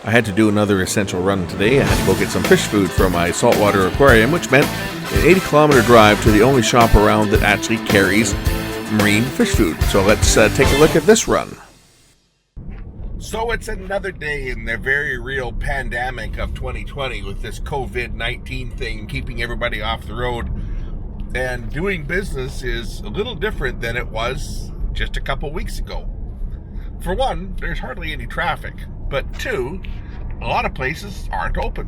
I had to do another essential run today. I had to go get some fish food from my saltwater aquarium, which meant an 80-kilometer drive to the only shop around that actually carries marine fish food. So let's take a look at this run. So it's another day in the very real pandemic of 2020 with this COVID-19 thing keeping everybody off the road. And doing business is a little different than it was just a couple weeks ago. For one, there's hardly any traffic. But two, a lot of places aren't open.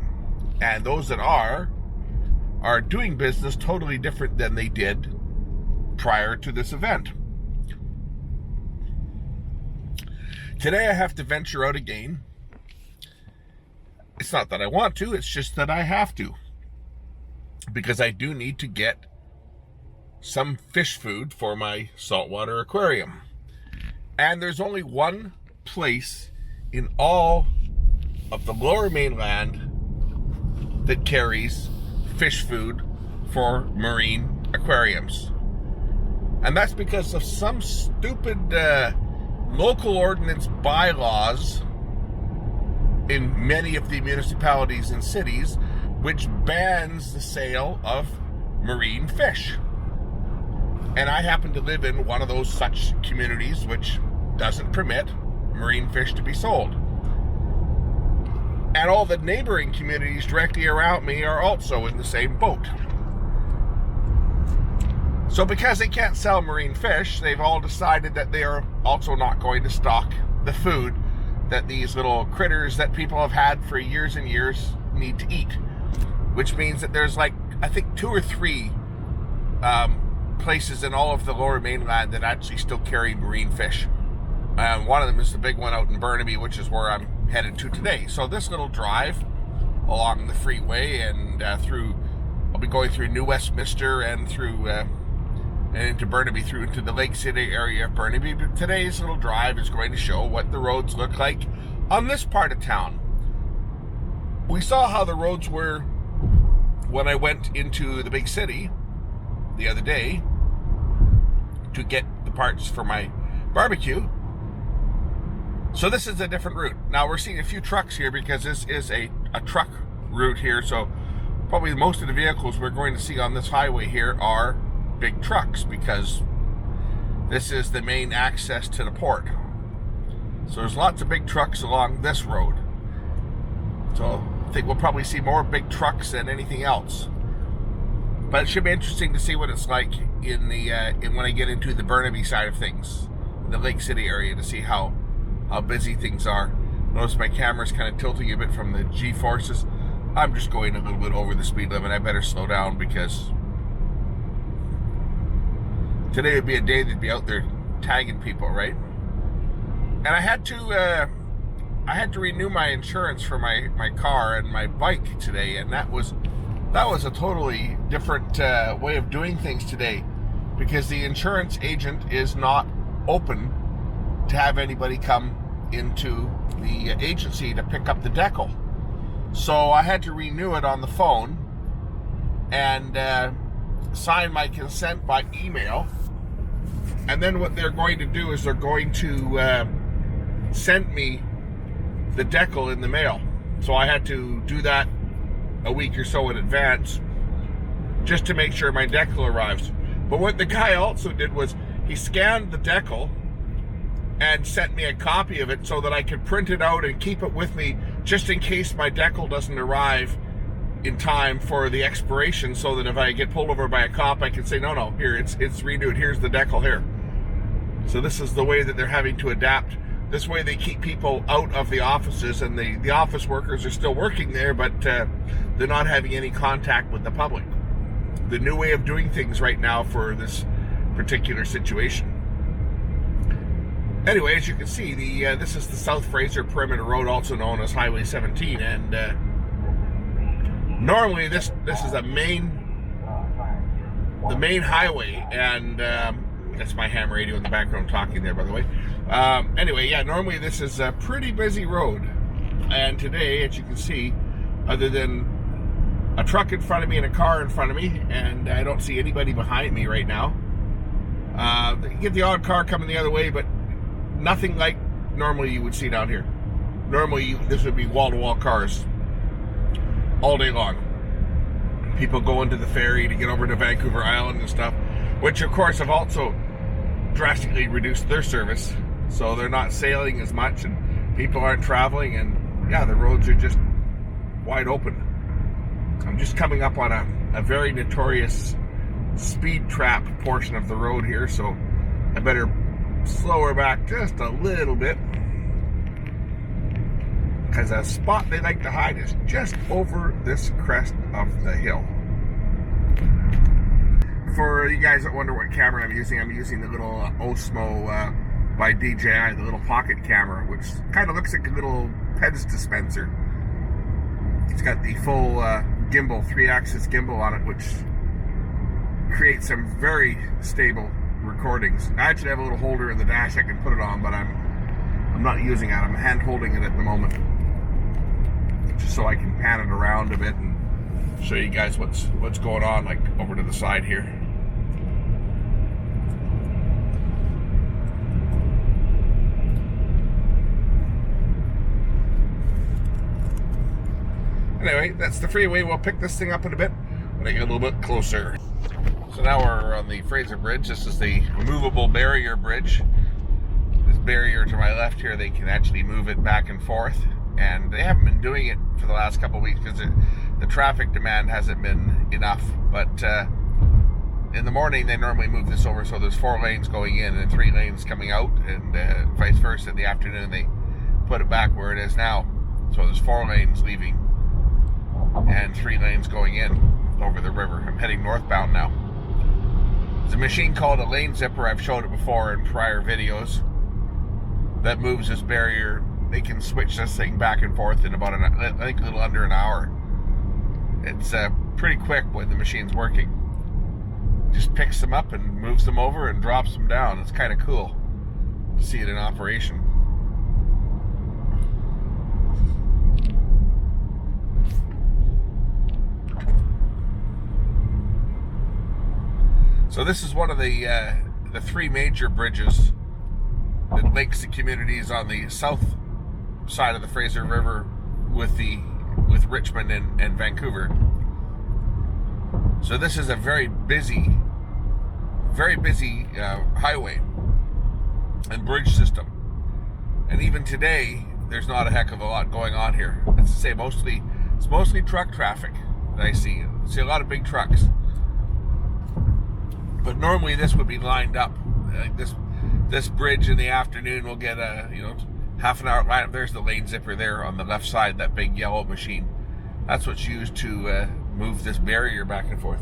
And those that are doing business totally different than they did prior to this event. Today I have to venture out again. It's not that I want to, it's just that I have to. Because I do need to get some fish food for my saltwater aquarium. And there's only one place in all of the lower mainland that carries fish food for marine aquariums. And that's because of some stupid local ordinance bylaws in many of the municipalities and cities which bans the sale of marine fish. And I happen to live in one of those such communities which doesn't permit marine fish to be sold. And all the neighboring communities directly around me are also in the same boat. So because they can't sell marine fish, they've all decided that they are also not going to stock the food that these little critters that people have had for years and years need to eat. Which means that there's I think 2 or 3 places in all of the lower mainland that actually still carry marine fish. One of them is the big one out in Burnaby, which is where I'm headed to today. So this little drive along the freeway and I'll be going through New Westminster and through and into Burnaby, through into the Lake City area of Burnaby. But today's little drive is going to show what the roads look like on this part of town. We saw how the roads were when I went into the big city the other day to get the parts for my barbecue. So this is a different route. Now we're seeing a few trucks here because this is a truck route here. So probably most of the vehicles we're going to see on this highway here are big trucks because this is the main access to the port. So there's lots of big trucks along this road. So I think we'll probably see more big trucks than anything else. But it should be interesting to see what it's like in when I get into the Burnaby side of things, the Lake City area, to see how busy things are. Notice my camera's kind of tilting a bit from the G-forces. I'm just going a little bit over the speed limit. I better slow down because today would be a day they'd be out there tagging people, right? And I had to renew my insurance for my car and my bike today, and that was a totally different way of doing things today because the insurance agent is not open to have anybody come into the agency to pick up the decal. So I had to renew it on the phone and sign my consent by email. And then what they're going to do is they're going to send me the decal in the mail. So I had to do that a week or so in advance just to make sure my decal arrives. But what the guy also did was he scanned the decal and sent me a copy of it so that I could print it out and keep it with me just in case my decal doesn't arrive in time for the expiration, so that if I get pulled over by a cop, I can say, no, here, it's renewed. Here's the decal here. So this is the way that they're having to adapt. This way they keep people out of the offices, and the office workers are still working there, but they're not having any contact with the public. The new way of doing things right now for this particular situation. Anyway, as you can see, this is the South Fraser Perimeter Road, also known as Highway 17, and normally this is the main highway, and that's my ham radio in the background talking there, by the way. Anyway, yeah, normally this is a pretty busy road, and today, as you can see, other than a truck in front of me and a car in front of me, and I don't see anybody behind me right now. You get the odd car coming the other way, but nothing like normally you would see down here. Normally, this would be wall-to-wall cars all day long. People going to the ferry to get over to Vancouver Island and stuff, which of course have also drastically reduced their service, so they're not sailing as much and people aren't traveling, and yeah, the roads are just wide open. I'm just coming up on a very notorious speed trap portion of the road here, so I better slow her back just a little bit, because a spot they like to hide is just over this crest of the hill. For you guys that wonder what camera I'm using the little Osmo by DJI, the little pocket camera, which kind of looks like a little Pez dispenser. It's got the full gimbal, 3-axis gimbal on it, which creates some very stable recordings. I actually have a little holder in the dash I can put it on, but I'm not using it. I'm hand holding it at the moment, just so I can pan it around a bit and show you guys what's going on, like over to the side here. Anyway, that's the freeway. We'll pick this thing up in a bit when I get a little bit closer. So now we're on the Fraser Bridge. This is the movable barrier bridge. This barrier to my left here, they can actually move it back and forth. And they haven't been doing it for the last couple of weeks because the traffic demand hasn't been enough. But in the morning, they normally move this over, so there's 4 lanes going in and 3 lanes coming out, and vice versa. In the afternoon, they put it back where it is now. So there's 4 lanes leaving and 3 lanes going in over the river. I'm heading northbound now. There's a machine called a lane zipper. I've showed it before in prior videos that moves this barrier. They can switch this thing back and forth in about, I think, a little under an hour. It's pretty quick when the machine's working. Just picks them up and moves them over and drops them down. It's kind of cool to see it in operation. So this is one of the 3 major bridges that links the communities on the south side of the Fraser River with Richmond and Vancouver. So this is a very busy highway and bridge system. And even today, there's not a heck of a lot going on here. That's to say, it's mostly truck traffic that I see. I see a lot of big trucks. But normally this would be lined up. This bridge in the afternoon will get a half an hour lineup. There's the lane zipper there on the left side, that big yellow machine. That's what's used to move this barrier back and forth.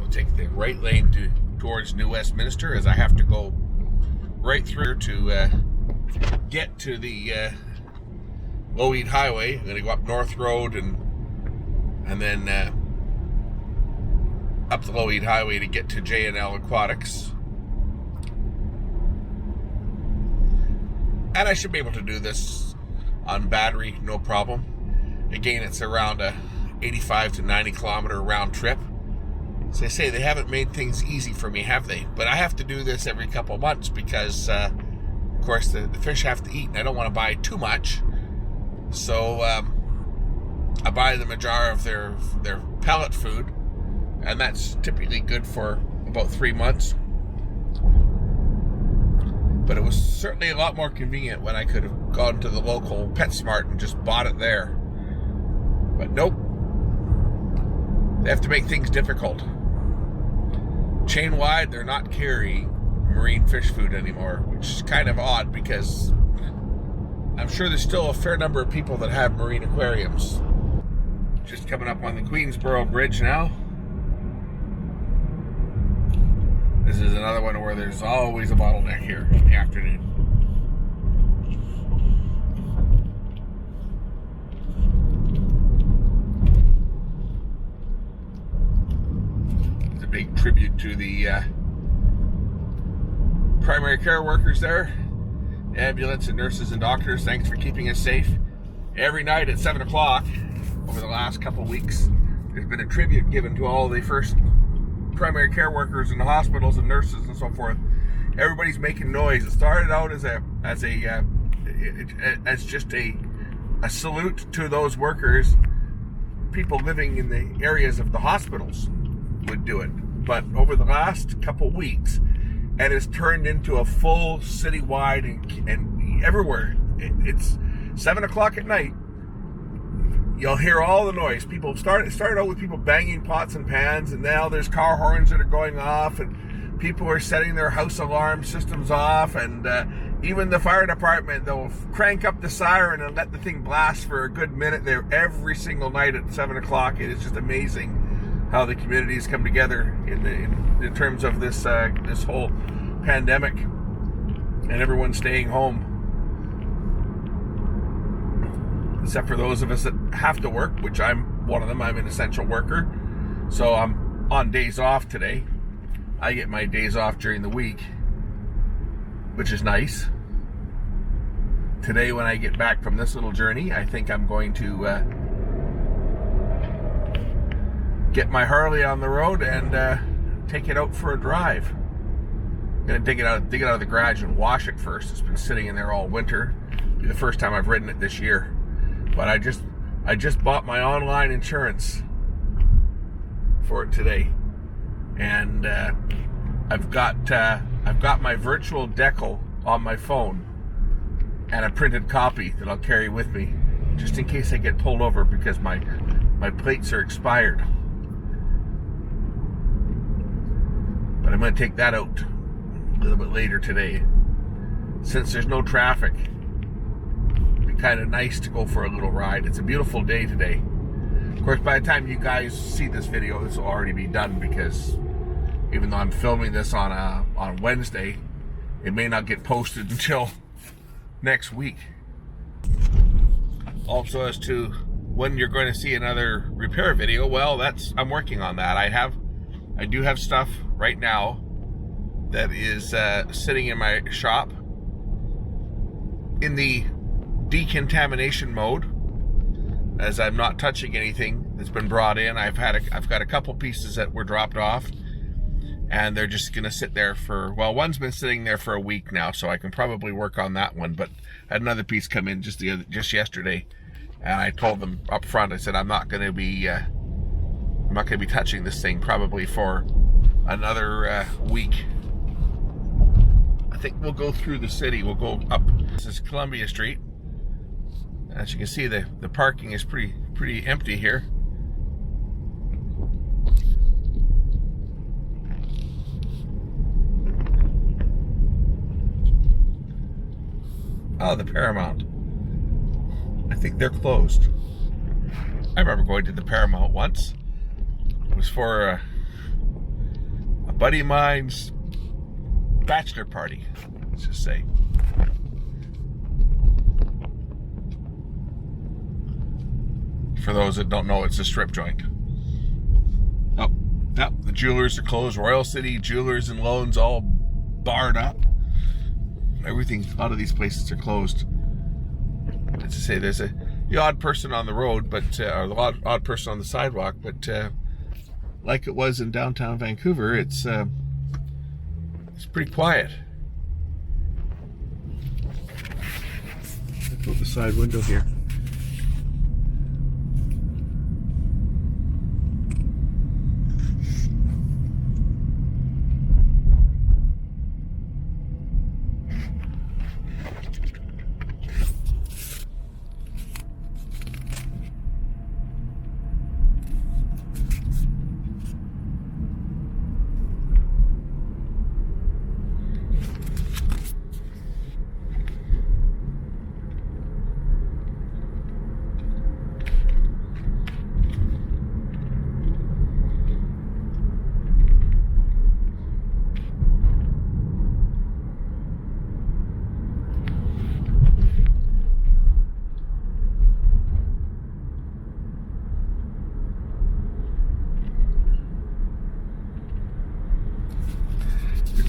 Take the right lane towards New Westminster, as I have to go right through to get to the Lougheed Highway. I'm going to go up North Road and then up the Lougheed Highway to get to J&L Aquatics. And I should be able to do this on battery, no problem. Again, it's around a 85 to 90 kilometer round trip. So I say, they haven't made things easy for me, have they? But I have to do this every couple of months because, of course, the fish have to eat, and I don't want to buy too much. So I buy them a jar of their pellet food, and that's typically good for about 3 months. But it was certainly a lot more convenient when I could have gone to the local PetSmart and just bought it there. But nope. They have to make things difficult. Chain-wide, they're not carrying marine fish food anymore, which is kind of odd because I'm sure there's still a fair number of people that have marine aquariums. Just coming up on the Queensboro Bridge now. This is another one where there's always a bottleneck here in the afternoon. tribute to the primary care workers there, ambulance and nurses and doctors. Thanks for keeping us safe. Every night at 7 o'clock over the last couple of weeks, there's been a tribute given to all the first primary care workers in the hospitals and nurses and so forth. Everybody's making noise. It started out as just a salute to those workers. People living in the areas of the hospitals would do it, but over the last couple weeks, and it's turned into a full citywide and everywhere. It's 7 o'clock at night. You'll hear all the noise. People started out with people banging pots and pans, and now there's car horns that are going off, and people are setting their house alarm systems off, and even the fire department, they'll crank up the siren and let the thing blast for a good minute there every single night at 7 o'clock. It is just amazing how the communities come together in terms of this whole pandemic and everyone staying home. Except for those of us that have to work, which I'm one of them. I'm an essential worker, so I'm on days off today. I get my days off during the week, which is nice. Today, when I get back from this little journey, I think I'm going to get my Harley on the road and take it out for a drive. I'm gonna dig it out of the garage and wash it first. It's been sitting in there all winter. It'll be the first time I've ridden it this year. But I just bought my online insurance for it today, and I've got my virtual decal on my phone and a printed copy that I'll carry with me just in case I get pulled over because my plates are expired. But I'm going to take that out a little bit later today, since there's no traffic. Kind of nice to go for a little ride. It's a beautiful day today. Of course, by the time you guys see this video, this will already be done, because even though I'm filming this on Wednesday, it may not get posted until next week. Also, as to when you're going to see another repair video, well, I'm working on that. I do have stuff right now that is sitting in my shop in the decontamination mode, as I'm not touching anything that's been brought in. I've got a couple pieces that were dropped off, and they're just gonna sit there for, well, one's been sitting there for a week now, so I can probably work on that one. But I had another piece come in just yesterday, and I told them up front, I said I'm not gonna be touching this thing probably for another week. I think we'll go through the city. We'll go up. This is Columbia Street. As you can see, the parking is pretty empty here. Oh, the Paramount. I think they're closed. I remember going to the Paramount once. It was for a buddy of mine's bachelor party, let's just say. For those that don't know, it's a strip joint. Oh, the jewelers are closed. Royal City Jewelers and Loans all barred up. Everything, a lot of these places are closed. As I say, there's the odd person on the road, or the odd person on the sidewalk, but like it was in downtown Vancouver, it's pretty quiet. Let's put the side window here.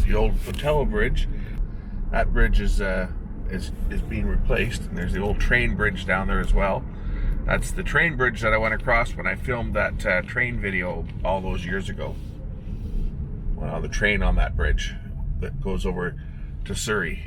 the old Otello Bridge. That bridge is being replaced, and there's the old train bridge down there as well. That's the train bridge that I went across when I filmed that train video all those years ago. Went on the train on that bridge that goes over to Surrey.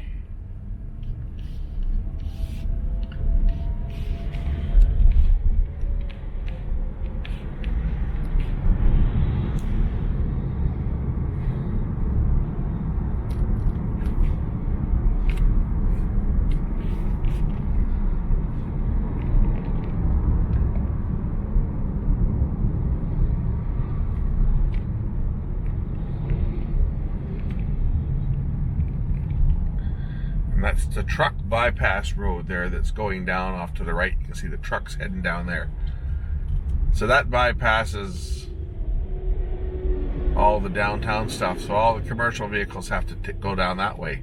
And that's the truck bypass road there that's going down off to the right. You can see the trucks heading down there. So that bypasses all the downtown stuff. So all the commercial vehicles have to go down that way.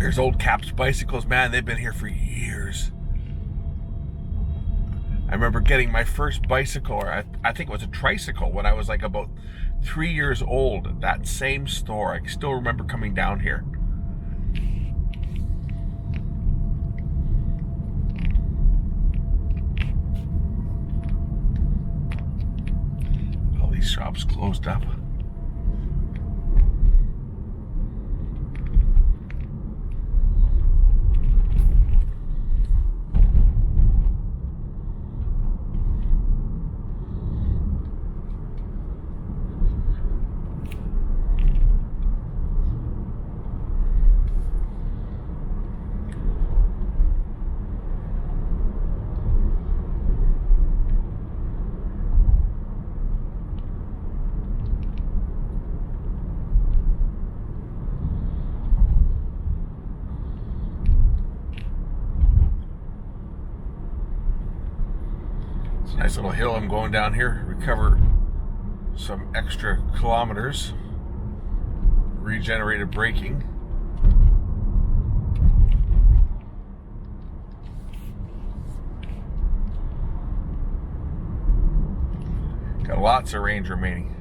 There's old Caps bicycles, man. They've been here for years. I remember getting my first bicycle, or I think it was a tricycle, when I was like about 3 years old at that same store. I still remember coming down here. All these shops closed up. Nice little hill I'm going down here, recover some extra kilometers, regenerated braking. Got lots of range remaining.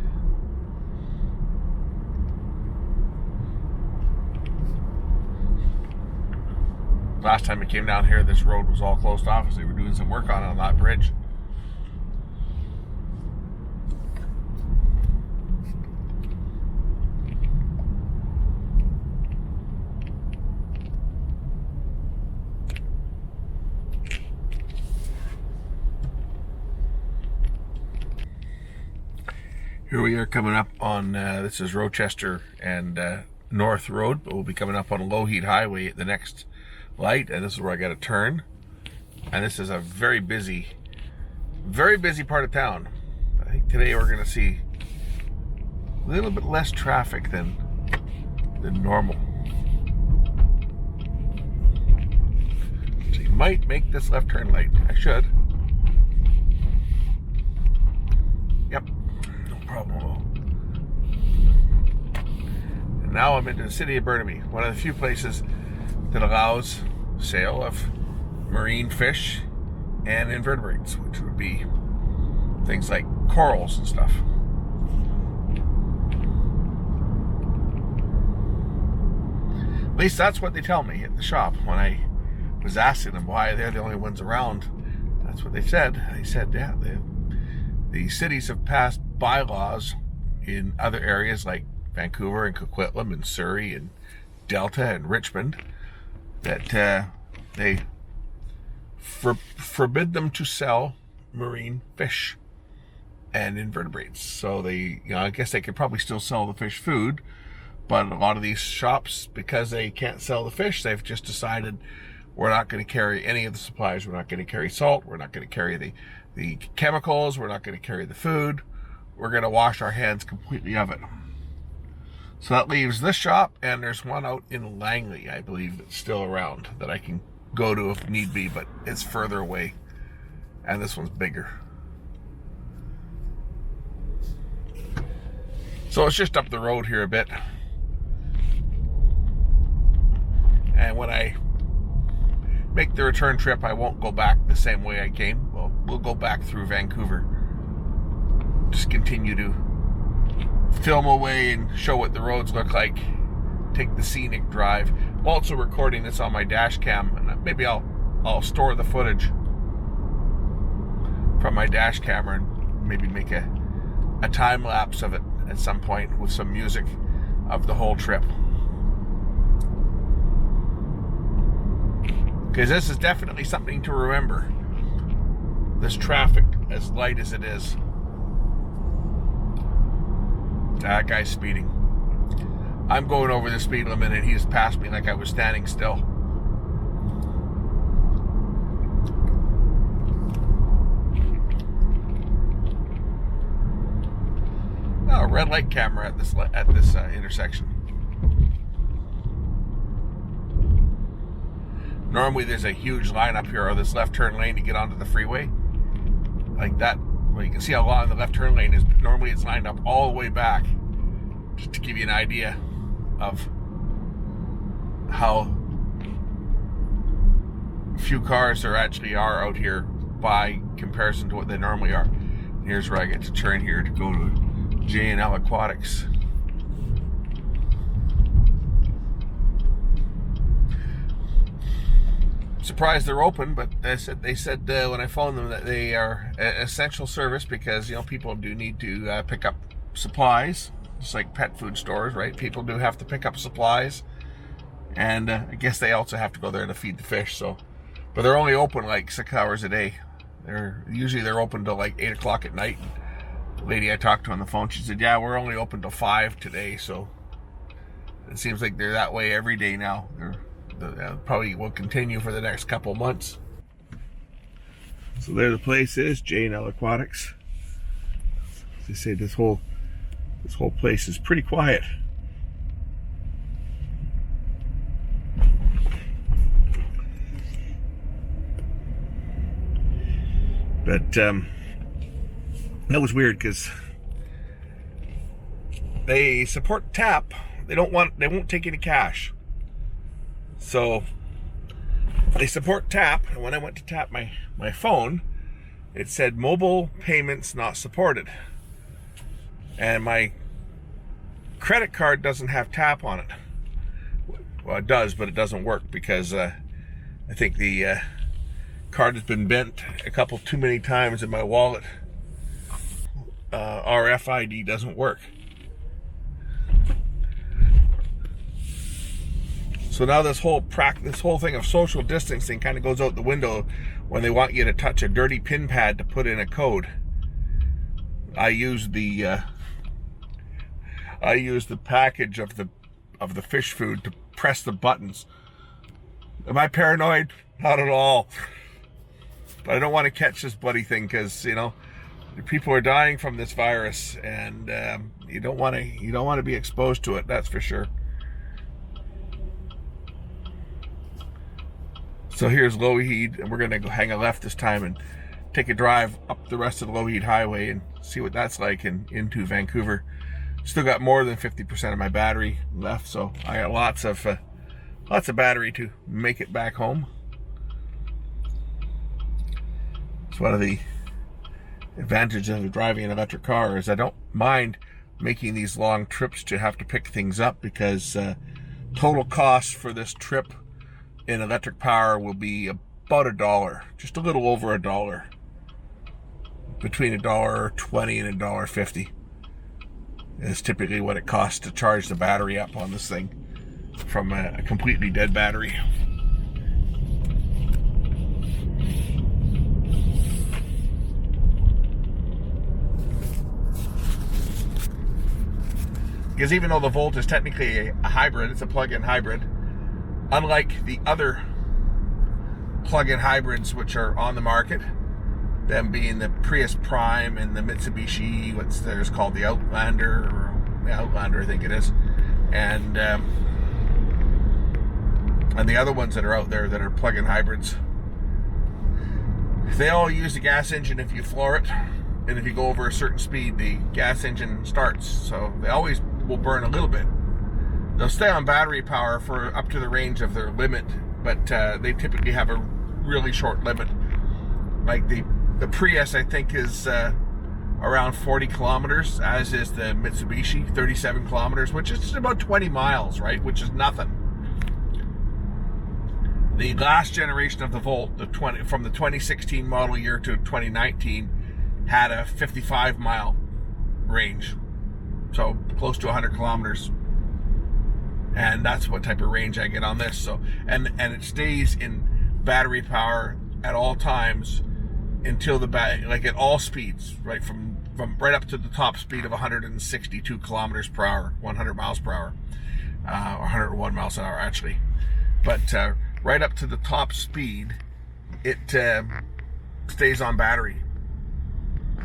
Last time I came down here, this road was all closed off as they were doing some work on that bridge. Here we are coming up on, this is Rochester and North Road, but we'll be coming up on Lougheed Highway at the next light, and this is where I got to turn. And this is a very busy part of town. I think today we're going to see a little bit less traffic than normal. So you might make this left turn light. I should. Yep. Problem at all. And now I'm into the city of Burnaby, one of the few places that allows sale of marine fish and invertebrates, which would be things like corals and stuff. At least that's what they tell me at the shop when I was asking them why they're the only ones around. That's what they said. They said, yeah, the cities have passed bylaws in other areas like Vancouver and Coquitlam and Surrey and Delta and Richmond that they forbid them to sell marine fish and invertebrates. So they, I guess they could probably still sell the fish food, but a lot of these shops, because they can't sell the fish, they've just decided we're not going to carry any of the supplies. We're not going to carry salt. We're not going to carry the chemicals. We're not going to carry the food. We're going to wash our hands completely of it. So that leaves this shop, and there's one out in Langley, I believe, that's still around that I can go to if need be, but it's further away. And this one's bigger. So it's just up the road here a bit. And when I make the return trip, I won't go back the same way I came. Well, we'll go back through Vancouver. Just continue to film away and show what the roads look like. Take the scenic drive. I'm also recording this on my dash cam, and maybe I'll store the footage from my dash camera and maybe make a time lapse of it at some point with some music of the whole trip. Because this is definitely something to remember. This traffic, as light as it is. That guy's speeding. I'm going over the speed limit and he's passed me like I was standing still. Oh, red light camera at this intersection. Normally there's a huge line up here on this left turn lane to get onto the freeway. Like that. Well, you can see how long the left turn lane is. Normally it's lined up all the way back. Just to give you an idea of how few cars there actually are out here by comparison to what they normally are. And here's where I get to turn here to go to J&L Aquatics. Surprised they're open, but they said when I phoned them that they are an essential service because, you know, people do need to pick up supplies. Just like pet food stores, right? People do have to pick up supplies, and I guess they also have to go there to feed the fish. So, but they're only open like 6 hours a day. They're open till like 8 o'clock at night. The lady I talked to on the phone, she said, "Yeah, we're only open till 5 today." So it seems like they're that way every day now. Probably will continue for the next couple months. So there the place is, J&L Aquatics. They say this whole place is pretty quiet. But that was weird because they support tap. They won't take any cash. So they support tap, and when I went to tap my phone, it said mobile payments not supported. And my credit card doesn't have tap on it. Well, it does, but it doesn't work because I think the card has been bent a couple too many times in my wallet. RFID doesn't work. So now this whole thing of social distancing kind of goes out the window when they want you to touch a dirty pin pad to put in a code. I use the package of the fish food to press the buttons. Am I paranoid? Not at all. But I don't want to catch this bloody thing because, you know, people are dying from this virus, and you don't want to be exposed to it. That's for sure. So here's Lougheed, and we're going to go hang a left this time and take a drive up the rest of the Lougheed Highway and see what that's like into Vancouver. Still got more than 50% of my battery left, so I got lots of battery to make it back home. It's one of the advantages of driving an electric car is I don't mind making these long trips to have to pick things up because total cost for this trip in electric power will be about $1, just a little over $1, between $1.20 and $1.50 is typically what it costs to charge the battery up on this thing from a completely dead battery. Because even though the Volt is technically a hybrid, it's a plug-in hybrid, unlike the other plug-in hybrids which are on the market, them being the Prius Prime and the Mitsubishi, what's theirs called, the Outlander, or the Outlander I think it is. and the other ones that are out there that are plug-in hybrids, they all use a gas engine if you floor it, and if you go over a certain speed, the gas engine starts. So they always will burn a little bit. They'll stay on battery power for up to the range of their limit, but they typically have a really short limit. Like the Prius, I think, is around 40 kilometers, as is the Mitsubishi, 37 kilometers, which is about 20 miles, right? Which is nothing. The last generation of the Volt, from the 2016 model year to 2019, had a 55 mile range, so close to 100 kilometers. And that's what type of range I get on this. So, and it stays in battery power at all times until like at all speeds, right from right up to the top speed of 162 kilometers per hour, 100 miles per hour, 101 miles an hour actually. But right up to the top speed, it stays on battery.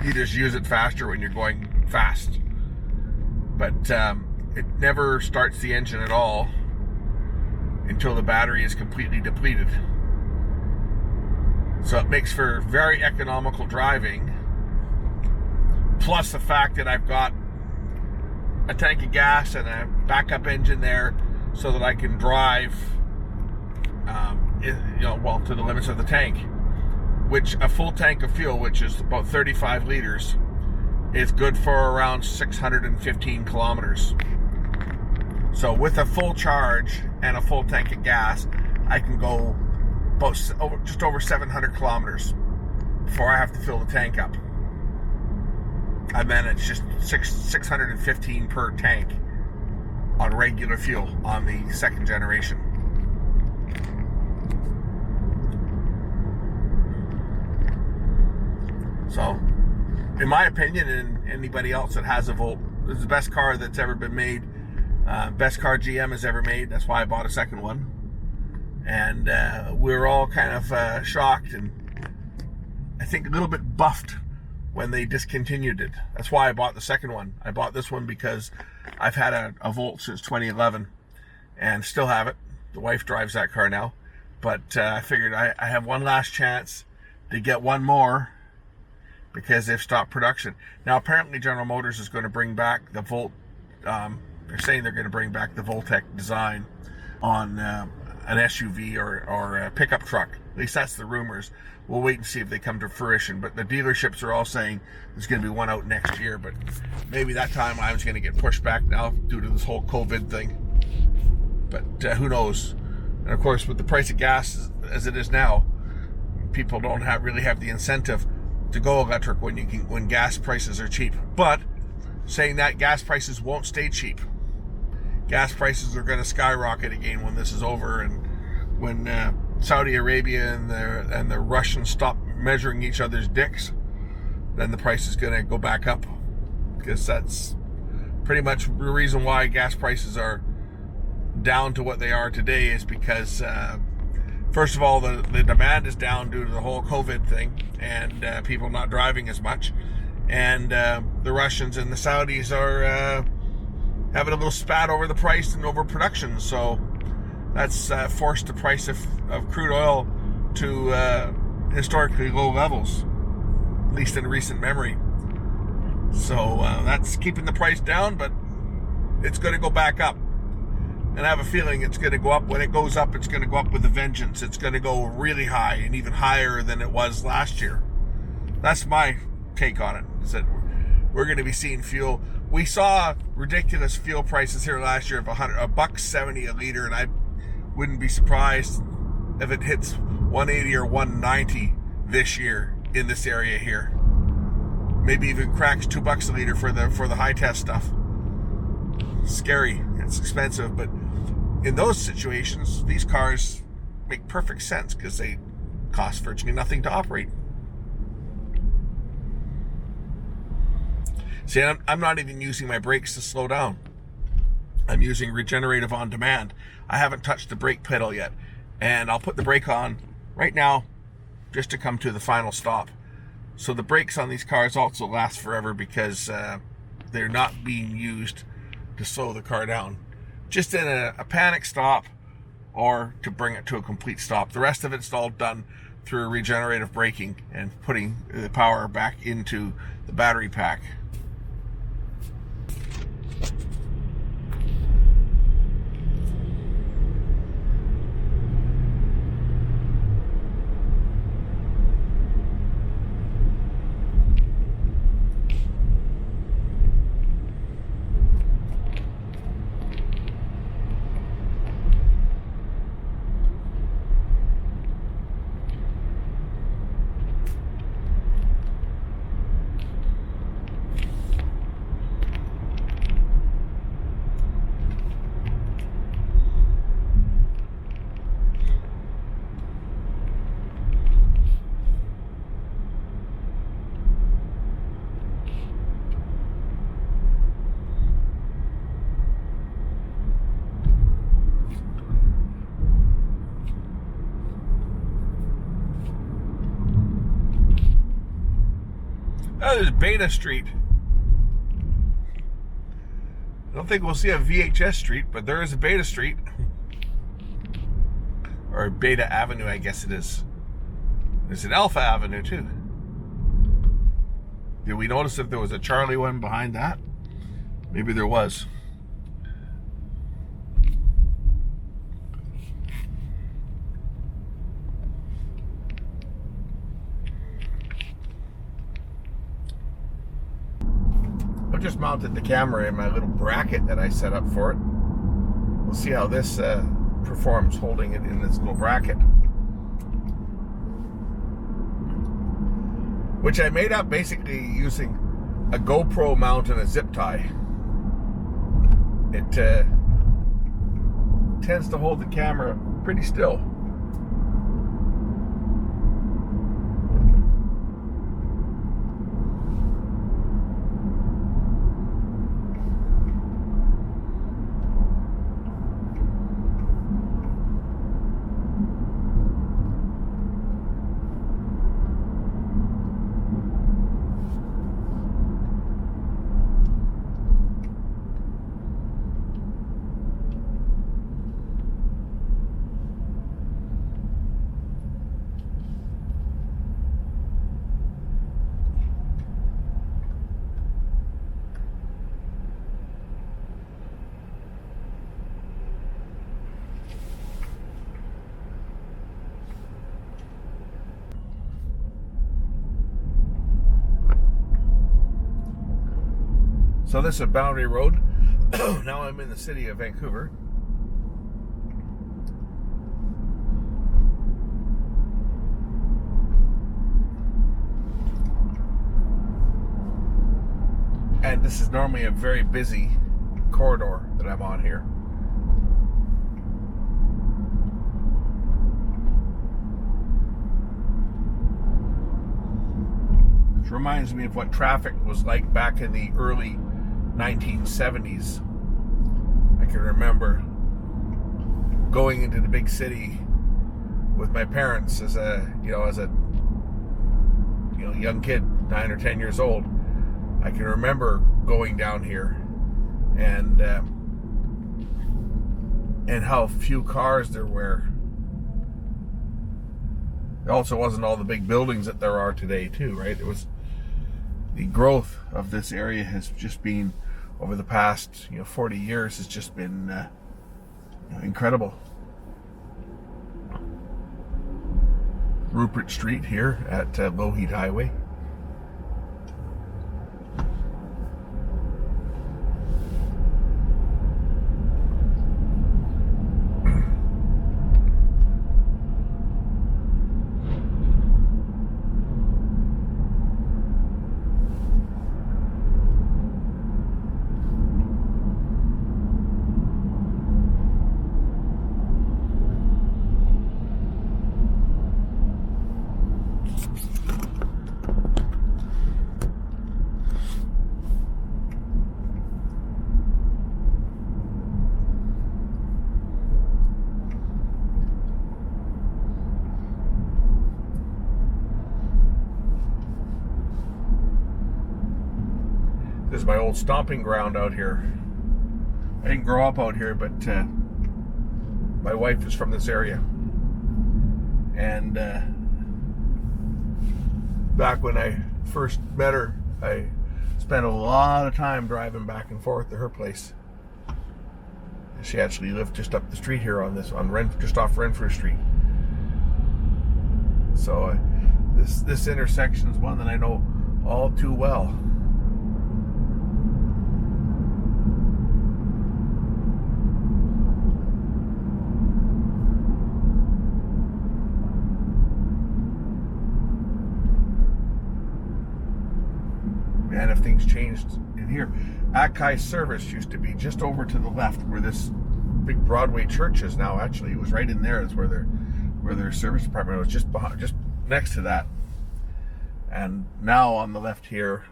You just use it faster when you're going fast. But it never starts the engine at all until the battery is completely depleted. So it makes for very economical driving. Plus the fact that I've got a tank of gas and a backup engine there so that I can drive to the limits of the tank, which a full tank of fuel, which is about 35 liters, is good for around 615 kilometers. So with a full charge and a full tank of gas, I can go just over 700 kilometers before I have to fill the tank up. And then it's just 615 per tank on regular fuel on the second generation. So, in my opinion, and anybody else that has a Volt, this is the best car that's ever been made. Best car GM has ever made. That's why I bought a second one. And we were all kind of shocked and I think a little bit buffed when they discontinued it. That's why I bought the second one. I bought this one because I've had a Volt since 2011 and still have it. The wife drives that car now. But I figured I have one last chance to get one more because they've stopped production. Now, apparently General Motors is going to bring back the Volt. They're saying they're going to bring back the Voltec design on an SUV or a pickup truck. At least that's the rumors. We'll wait and see if they come to fruition. But the dealerships are all saying there's going to be one out next year. But maybe that timeline going to get pushed back now due to this whole COVID thing. But who knows? And of course, with the price of gas as it is now, people don't really have the incentive to go electric when gas prices are cheap. But saying that, gas prices won't stay cheap. Gas prices are going to skyrocket again when this is over, and when Saudi Arabia and the Russians stop measuring each other's dicks, then the price is going to go back up, because that's pretty much the reason why gas prices are down to what they are today, is because first of all, the demand is down due to the whole COVID thing and people not driving as much. And the Russians and the Saudis are having a little spat over the price and over production. So that's forced the price of crude oil to historically low levels, at least in recent memory. So that's keeping the price down, but it's going to go back up. And I have a feeling it's going to go up. When it goes up, it's going to go up with a vengeance. It's going to go really high and even higher than it was last year. That's my take on it, is that we're going to be seeing fuel. We saw ridiculous fuel prices here last year of $1.70 a liter, and I wouldn't be surprised if it hits 180 or 190 this year in this area here. Maybe even cracks $2 a liter for the high test stuff. Scary. It's expensive, but in those situations, these cars make perfect sense because they cost virtually nothing to operate. See, I'm not even using my brakes to slow down. I'm using regenerative on demand. I haven't touched the brake pedal yet, and I'll put the brake on right now just to come to the final stop. So the brakes on these cars also last forever because they're not being used to slow the car down. just in a panic stop or to bring it to a complete stop. The rest of it's all done through regenerative braking and putting the power back into the battery pack. Oh, there's Beta Street. I don't think we'll see a VHS Street, but there is a Beta Street. Or Beta Avenue, I guess it is. There's an Alpha Avenue, too. Did we notice if there was a Charlie one behind that? Maybe there was. I've just mounted the camera in my little bracket that I set up for it. We'll see how this performs holding it in this little bracket, which I made up basically using a GoPro mount and a zip tie. It tends to hold the camera pretty still. So this is Boundary Road. Now I'm in the city of Vancouver. And this is normally a very busy corridor that I'm on here. Which reminds me of what traffic was like back in the early 1970s. I can remember going into the big city with my parents as a young kid, 9 or 10 years old. I can remember going down here and how few cars there were. There also wasn't all the big buildings that there are today too, right? It was the growth of this area has just been over the past 40 years has just been incredible. Rupert Street here at Lougheed Highway. This is my old stomping ground out here. I didn't grow up out here, but my wife is from this area. And back when I first met her, I spent a lot of time driving back and forth to her place. She actually lived just up the street here just off Renfrew Street. So this intersection is one that I know all too well. Man, if things changed in here. Akai Service used to be just over to the left where this big Broadway church is now. Actually, it was right in there. Is where their service department was, just next to that. And now on the left here,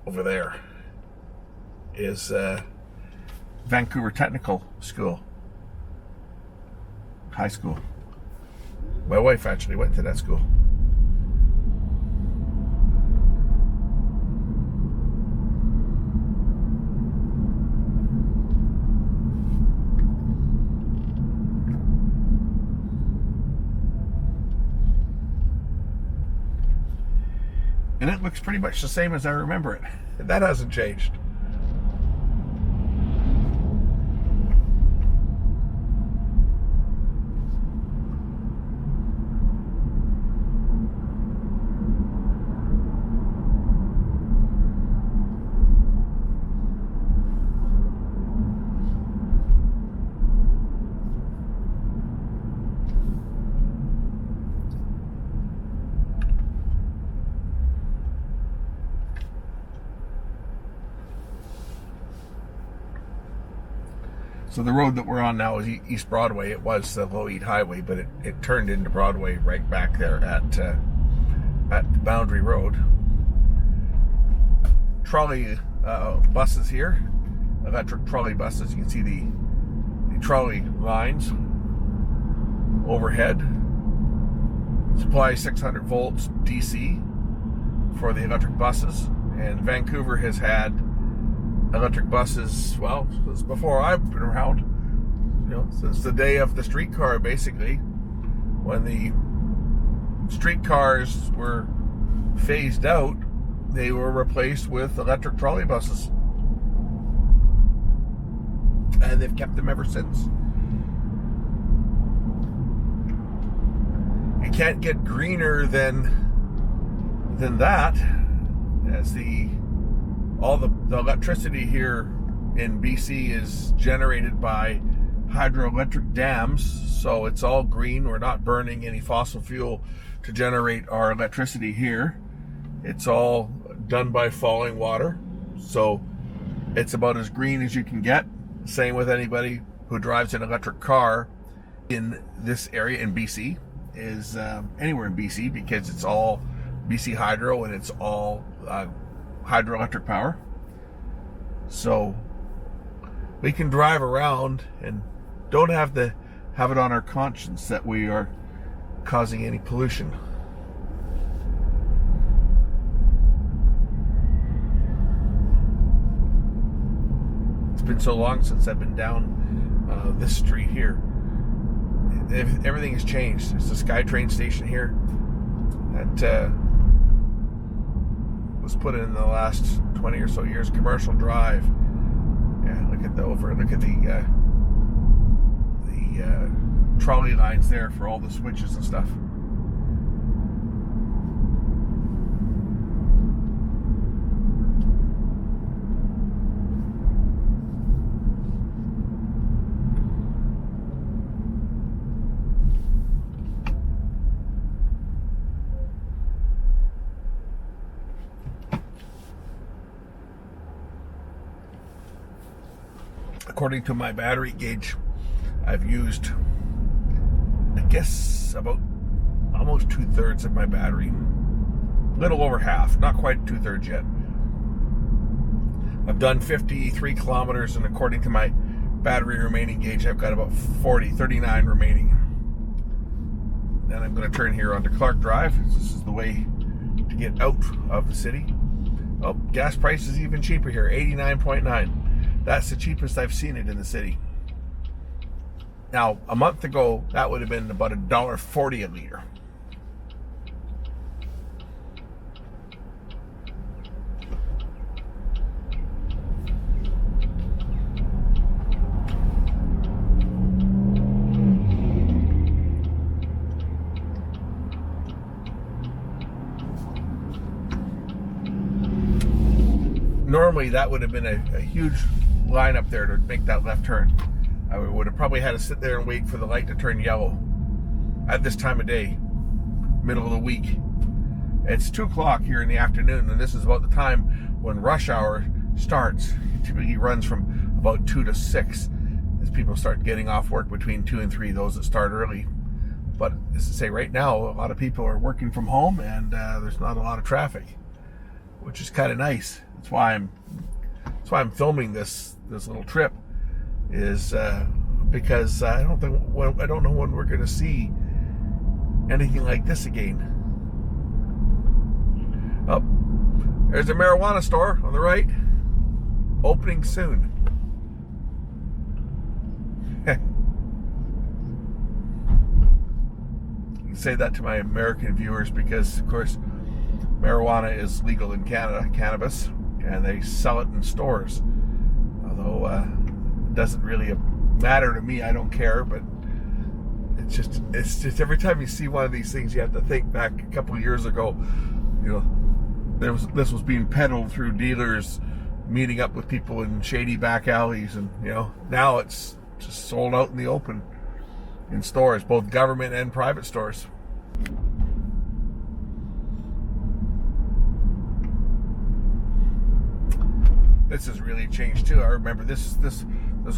over there, is Vancouver Technical School, high school. My wife actually went to that school. And it looks pretty much the same as I remember it. That hasn't changed. So the road that we're on now is East Broadway. It was the Low-Eat Highway, but it turned into Broadway right back there at Boundary Road. Trolley buses here, electric trolley buses. You can see the trolley lines overhead. Supply 600 volts DC for the electric buses, and Vancouver has had electric buses, well, since before I've been around, since the day of the streetcar, basically, when the streetcars were phased out, they were replaced with electric trolley buses, and they've kept them ever since. You can't get greener than that, as all the electricity here in BC is generated by hydroelectric dams, so it's all green. We're not burning any fossil fuel to generate our electricity here. It's all done by falling water, so it's about as green as you can get. Same with anybody who drives an electric car in this area in BC, is anywhere in BC, because it's all BC Hydro and it's all hydroelectric power. So we can drive around and don't have to have it on our conscience that we are causing any pollution. It's been so long since I've been down this street here. Everything has changed. There's a SkyTrain station here that was put in the last 20 or so years. Commercial Drive. Yeah, look at the trolley lines there for all the switches and stuff. According to my battery gauge, I've used, I guess, about almost 2/3 of my battery. A little over half, not quite 2/3 yet. I've done 53 kilometers, and according to my battery remaining gauge, I've got about 39 remaining. Then I'm going to turn here onto Clark Drive. This is the way to get out of the city. Oh, gas price is even cheaper here, 89.9. That's the cheapest I've seen it in the city. Now, a month ago, that would have been about $1.40 a liter. Normally, that would have been a huge line up there to make that left turn. I would have probably had to sit there and wait for the light to turn yellow at this time of day, middle of the week. It's 2 o'clock here in the afternoon, and this is about the time when rush hour starts. It typically runs from about 2 to 6 as people start getting off work between 2 and 3, those that start early. But as I say, right now, a lot of people are working from home, and there's not a lot of traffic, which is kind of nice. That's why I'm filming this little trip, is because I don't know when we're going to see anything like this again. Oh, there's a marijuana store on the right, opening soon. You can say that to my American viewers because, of course, marijuana is legal in Canada, cannabis, and they sell it in stores. Although it doesn't really matter to me, I don't care. But it's just every time you see one of these things, you have to think back a couple of years ago. You know, this was being peddled through dealers, meeting up with people in shady back alleys, and now it's just sold out in the open in stores, both government and private stores. This has really changed too. I remember this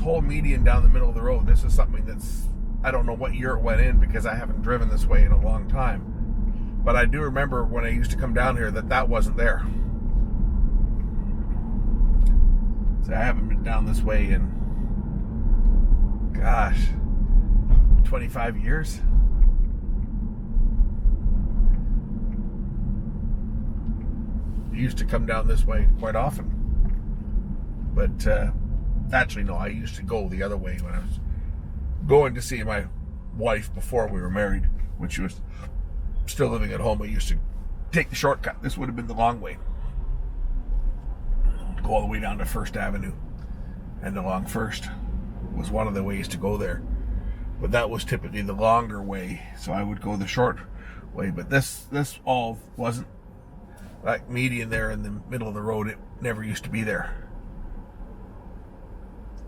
whole median down the middle of the road. This is something that's, I don't know what year it went in because I haven't driven this way in a long time. But I do remember when I used to come down here that wasn't there. So I haven't been down this way in, gosh, 25 years. I used to come down this way quite often. But actually, no, I used to go the other way when I was going to see my wife before we were married. When she was still living at home, I used to take the shortcut. This would have been the long way. Go all the way down to First Avenue. And along First was one of the ways to go there. But that was typically the longer way, so I would go the short way. But this all wasn't, that median there in the middle of the road, it never used to be there.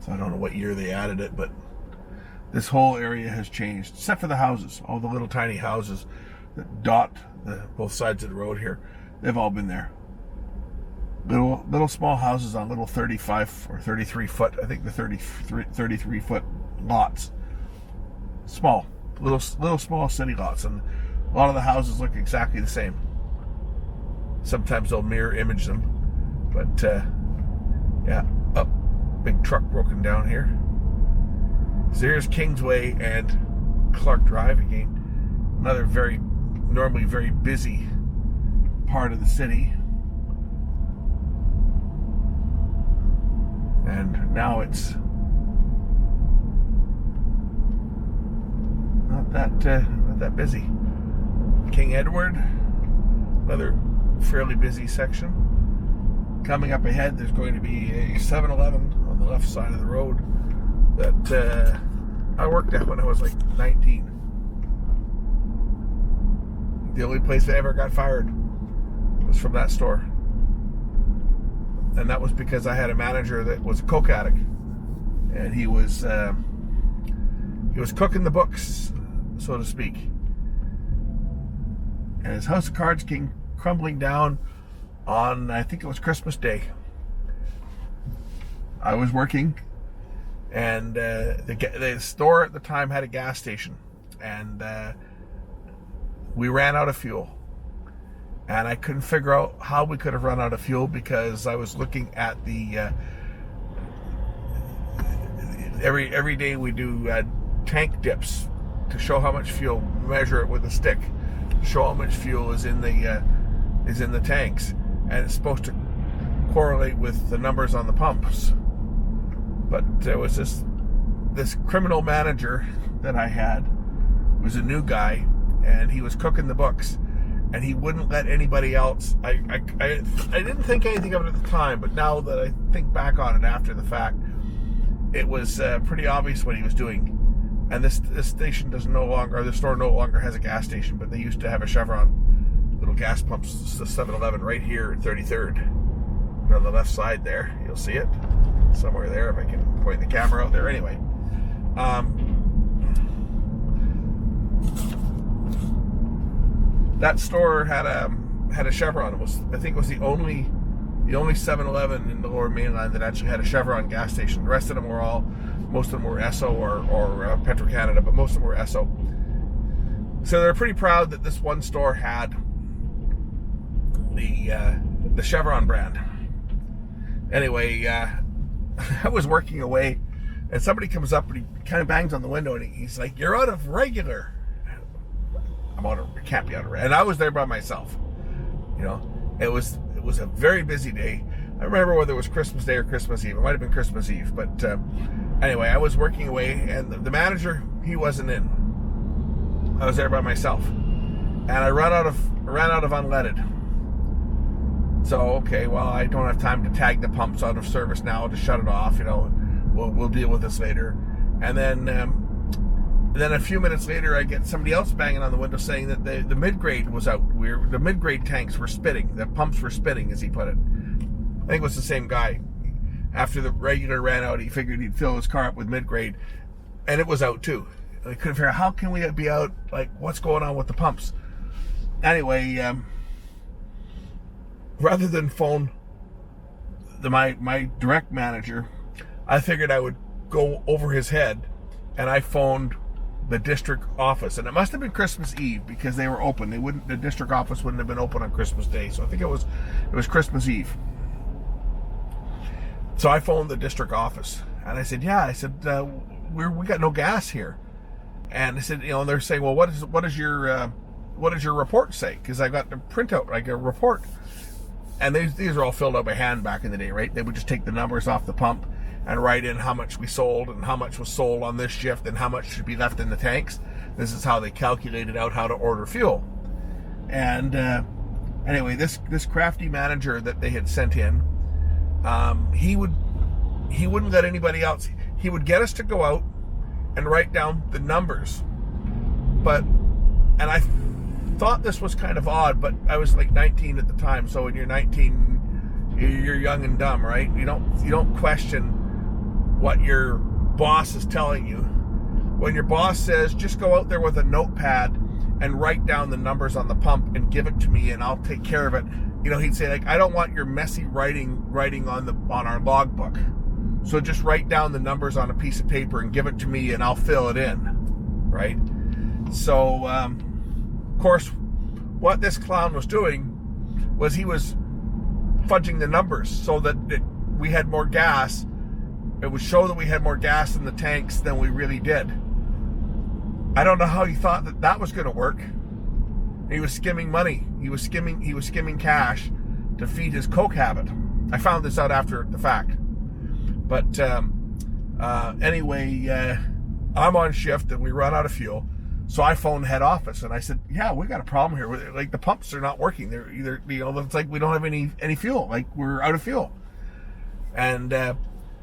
So I don't know what year they added it, but this whole area has changed, except for the houses. All the little tiny houses that dot both sides of the road here, they've all been there. Little small houses on little 35 or 33 foot, I think the 33 foot lots. Small, little small city lots, and a lot of the houses look exactly the same. Sometimes they'll mirror image them, but yeah. Big truck broken down here. So here's Kingsway and Clark Drive again. Another normally very busy part of the city. And now it's not that busy. King Edward, another fairly busy section. Coming up ahead, there's going to be a 7-Eleven on the left side of the road that I worked at when I was like 19. The only place I ever got fired was from that store. And that was because I had a manager that was a coke addict. And he was cooking the books, so to speak. And his house of cards came crumbling down on, I think it was Christmas Day. I was working, and the store at the time had a gas station, and we ran out of fuel. And I couldn't figure out how we could have run out of fuel because I was looking at the every day we do tank dips to show how much fuel, measure it with a stick, show how much fuel is in the tanks. And it's supposed to correlate with the numbers on the pumps. But there was this criminal manager that I had, was a new guy, and he was cooking the books, and he wouldn't let anybody else. I didn't think anything of it at the time, but now that I think back on it after the fact, it was pretty obvious what he was doing. And this station the store no longer has a gas station, but they used to have a Chevron little gas pumps, the 7-Eleven right here at 33rd. And on the left side there, you'll see it somewhere there if I can point the camera out there. Anyway, that store had a Chevron. I think it was the only 7-Eleven in the Lower Mainland that actually had a Chevron gas station. The rest of them were most of them were Esso or Petro-Canada, but most of them were Esso. So they're pretty proud that this one store had the Chevron brand. Anyway, I was working away, and somebody comes up and he kind of bangs on the window, and he's like, "You're out of regular." I can't be out of regular. And I was there by myself. You know, it was a very busy day. I remember whether it was Christmas Day or Christmas Eve. It might have been Christmas Eve, but anyway, I was working away, and the manager, he wasn't in. I was there by myself, and I ran out of unleaded. So okay, well, I don't have time to tag the pumps out of service now. I'll just shut it off. You know, we'll deal with this later. And then a few minutes later, I get somebody else banging on the window saying that the mid-grade was out. The mid-grade tanks were spitting. The pumps were spitting, as he put it. I think it was the same guy. After the regular ran out, he figured he'd fill his car up with mid-grade, and it was out too. I couldn't figure out, how can we be out? Like, what's going on with the pumps? Anyway, rather than phone my direct manager, I figured I would go over his head, and I phoned the district office, and it must have been Christmas Eve because they were open. The district office wouldn't have been open on Christmas Day, so I think it was Christmas Eve. So I phoned the district office, and I said, we got no gas here. And I said, and they're saying, well, what does your report say? Because I got the printout, like a report. And these are all filled out by hand back in the day, right? They would just take the numbers off the pump and write in how much we sold and how much was sold on this shift and how much should be left in the tanks. This is how they calculated out how to order fuel. And anyway, this crafty manager that they had sent in, he wouldn't let anybody else. He would get us to go out and write down the numbers. And I thought this was kind of odd, but I was like 19 at the time. So when you're 19, you're young and dumb, right? You don't question what your boss is telling you. When your boss says, just go out there with a notepad and write down the numbers on the pump and give it to me and I'll take care of it. He'd say, like, I don't want your messy writing on our logbook. So just write down the numbers on a piece of paper and give it to me and I'll fill it in, right? So, of course, what this clown was doing was he was fudging the numbers so that we had more gas. It would show that we had more gas in the tanks than we really did. I don't know how he thought that was going to work. He was skimming money. He was skimming cash to feed his coke habit. I found this out after the fact. But anyway, I'm on shift and we run out of fuel. So I phoned head office and I said, "Yeah, we got a problem here. Like, the pumps are not working. They're either, it's like we don't have any fuel. Like, we're out of fuel." And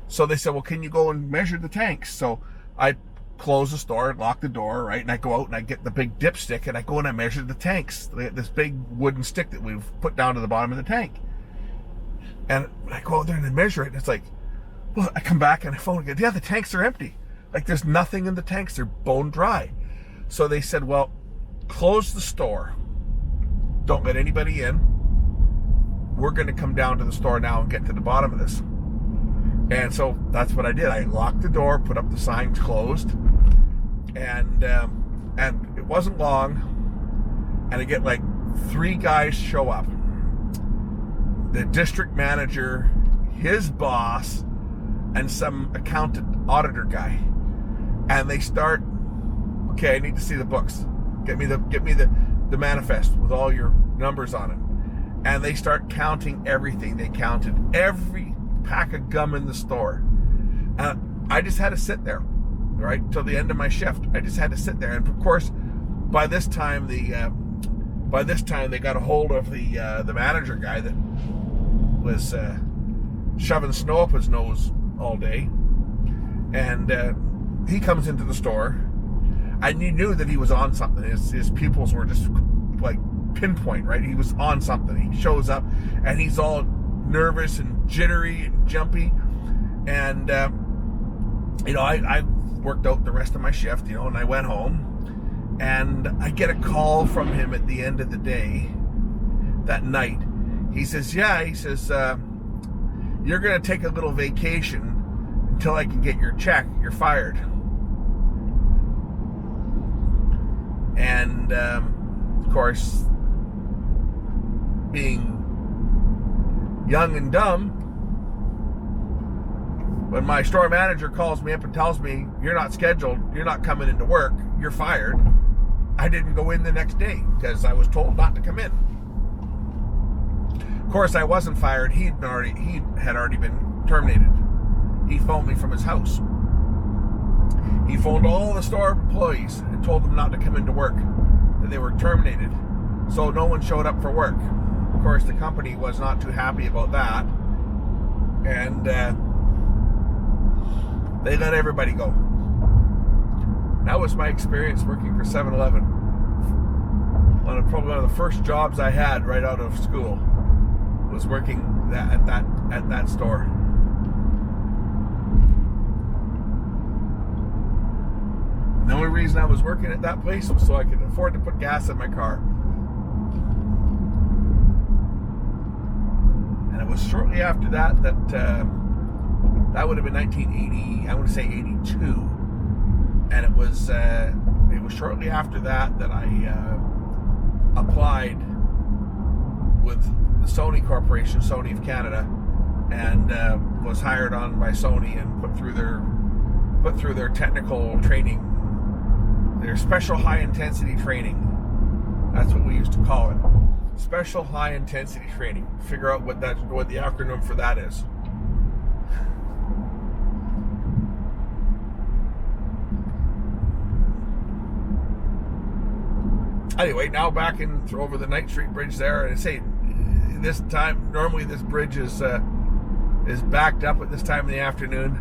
so they said, "Well, can you go and measure the tanks?" So I close the store, lock the door, right? And I go out and I get the big dipstick and I go and I measure the tanks. This big wooden stick that we've put down to the bottom of the tank. And I go out there and I measure it, and it's like, well, I come back and I phone again. Yeah, the tanks are empty. Like, there's nothing in the tanks. They're bone dry. So they said, well, close the store. Don't let anybody in. We're going to come down to the store now and get to the bottom of this. And so that's what I did. I locked the door, put up the signs closed, and it wasn't long, and I get like 3 guys show up. The district manager, his boss, and some accountant auditor guy. And they start, okay, I need to see the books. Get me the manifest with all your numbers on it. And they start counting everything. They counted every pack of gum in the store. I just had to sit there, right, till the end of my shift. I just had to sit there. And of course, by this time they got a hold of the manager guy that was shoving snow up his nose all day, and he comes into the store, and you knew that he was on something. His pupils were just like pinpoint, right? He was on something. He shows up, and he's all nervous and jittery and jumpy, and I worked out the rest of my shift, and I went home, and I get a call from him at the end of the day, that night. He says, you're going to take a little vacation until I can get your check. You're fired. And, of course, being young and dumb, when my store manager calls me up and tells me, you're not scheduled, you're not coming into work, you're fired, I didn't go in the next day because I was told not to come in. Of course, I wasn't fired. He had already been terminated. He phoned me from his house. He phoned all the store employees and told them not to come into work, that they were terminated. So no one showed up for work. Of course, the company was not too happy about that, and they let everybody go. That was my experience working for 7-Eleven. Probably one of the first jobs I had right out of school was working at that store. The only reason I was working at that place was so I could afford to put gas in my car. And it was shortly after that that would have been 1980, I want to say 82. And it was shortly after that I applied with the Sony Corporation, Sony of Canada, and was hired on by Sony and put through their technical training, their special high intensity training. That's what we used to call it. Special high intensity training. Figure out what the acronym for that is. Anyway, now back over the Knight Street Bridge there, and I say this time, normally this bridge is backed up at this time in the afternoon.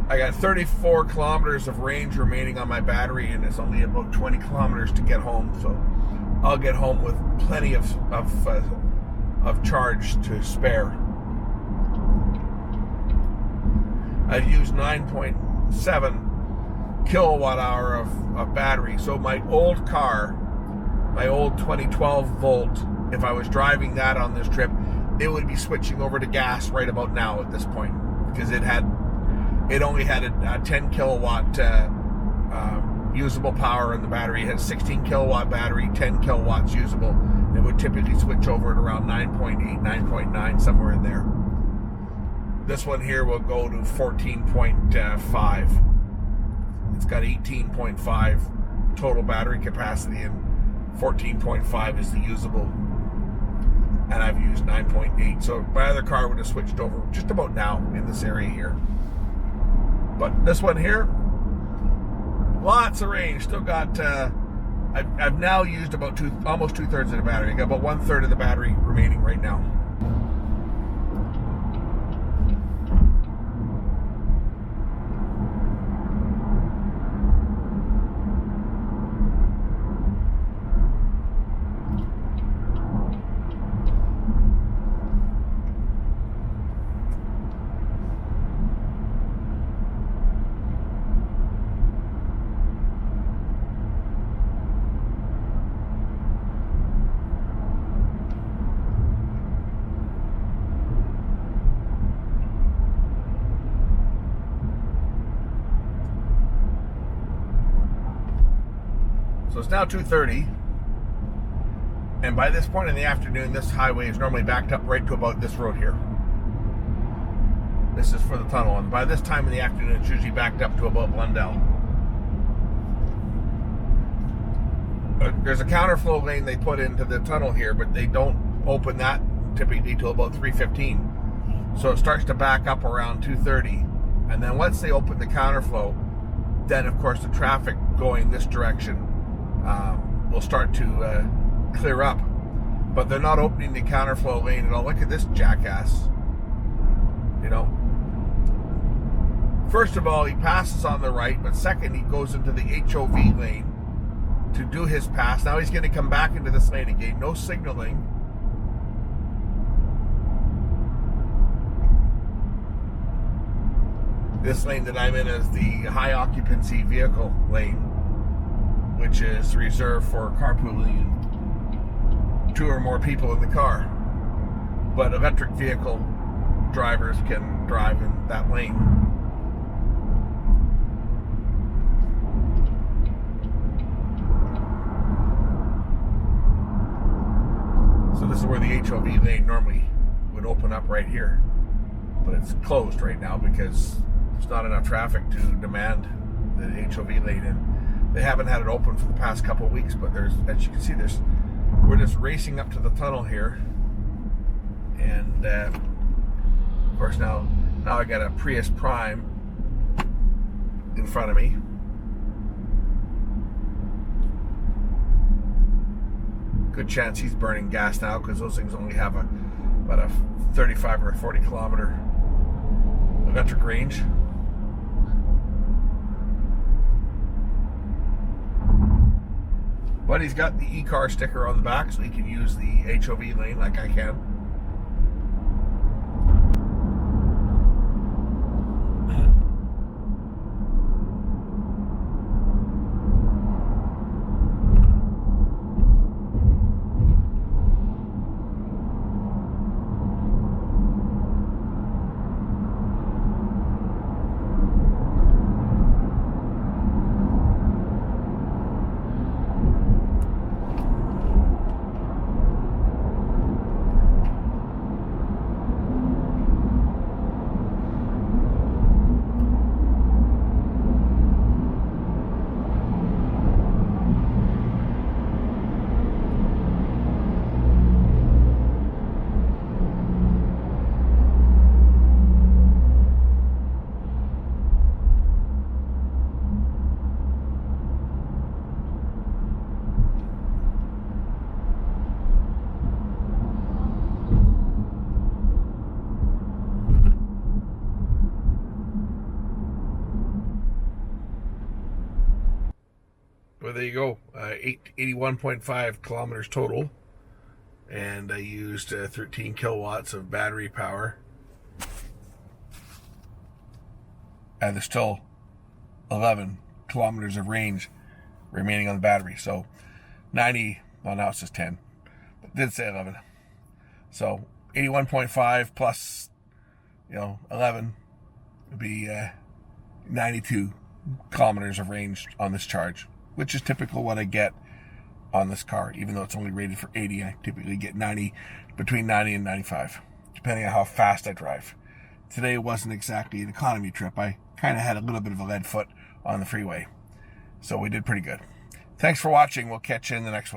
I got 34 kilometers of range remaining on my battery, and it's only about 20 kilometers to get home, so I'll get home with plenty of charge to spare. I've used 9.7 kilowatt hour of battery. So my old car, my old 2012 Volt, if I was driving that on this trip, it would be switching over to gas right about now at this point, because it only had a 10 kilowatt usable power in the battery. It had 16 kilowatt battery, 10 kilowatts usable. It would typically switch over at around 9.8, 9.9, somewhere in there. This one here will go to 14.5. It's got 18.5 total battery capacity, and 14.5 is the usable. And I've used 9.8. So my other car would have switched over just about now in this area here. But this one here, lots of range. Still got, I've now used about almost 2/3 of the battery. I got about 1/3 of the battery remaining right now. So it's now 2:30, and by this point in the afternoon, this highway is normally backed up right to about this road here. This is for the tunnel, and by this time in the afternoon, it's usually backed up to about Blundell. There's a counterflow lane they put into the tunnel here, but they don't open that typically till about 3:15. So it starts to back up around 2:30, and then once they open the counterflow, then of course the traffic going this direction will start to clear up. But they're not opening the counterflow lane at all. Look at this jackass. You know, first of all, he passes on the right, but second, he goes into the HOV lane to do his pass. Now he's going to come back into this lane again. No signaling. This lane that I'm in is the high occupancy vehicle lane, which is reserved for carpooling and 2 or more people in the car. But electric vehicle drivers can drive in that lane. So this is where the HOV lane normally would open up right here. But it's closed right now because there's not enough traffic to demand the HOV lane, and they haven't had it open for the past couple of weeks. But there's, as you can see, we're just racing up to the tunnel here, and of course now I got a Prius Prime in front of me. Good chance he's burning gas now because those things only have about a 35 or 40 kilometer electric range. But he's got the e-car sticker on the back, so he can use the HOV lane like I can. Well, there you go. 81.5 kilometers total. And I used 13 kilowatts of battery power. And there's still 11 kilometers of range remaining on the battery. So 90, well now it's just 10. But it did say 11. So 81.5 plus, 11 would be 92 kilometers of range on this charge, which is typical what I get on this car. Even though it's only rated for 80, I typically get between 90 and 95, depending on how fast I drive. Today wasn't exactly an economy trip. I kind of had a little bit of a lead foot on the freeway. So we did pretty good. Thanks for watching. We'll catch you in the next one.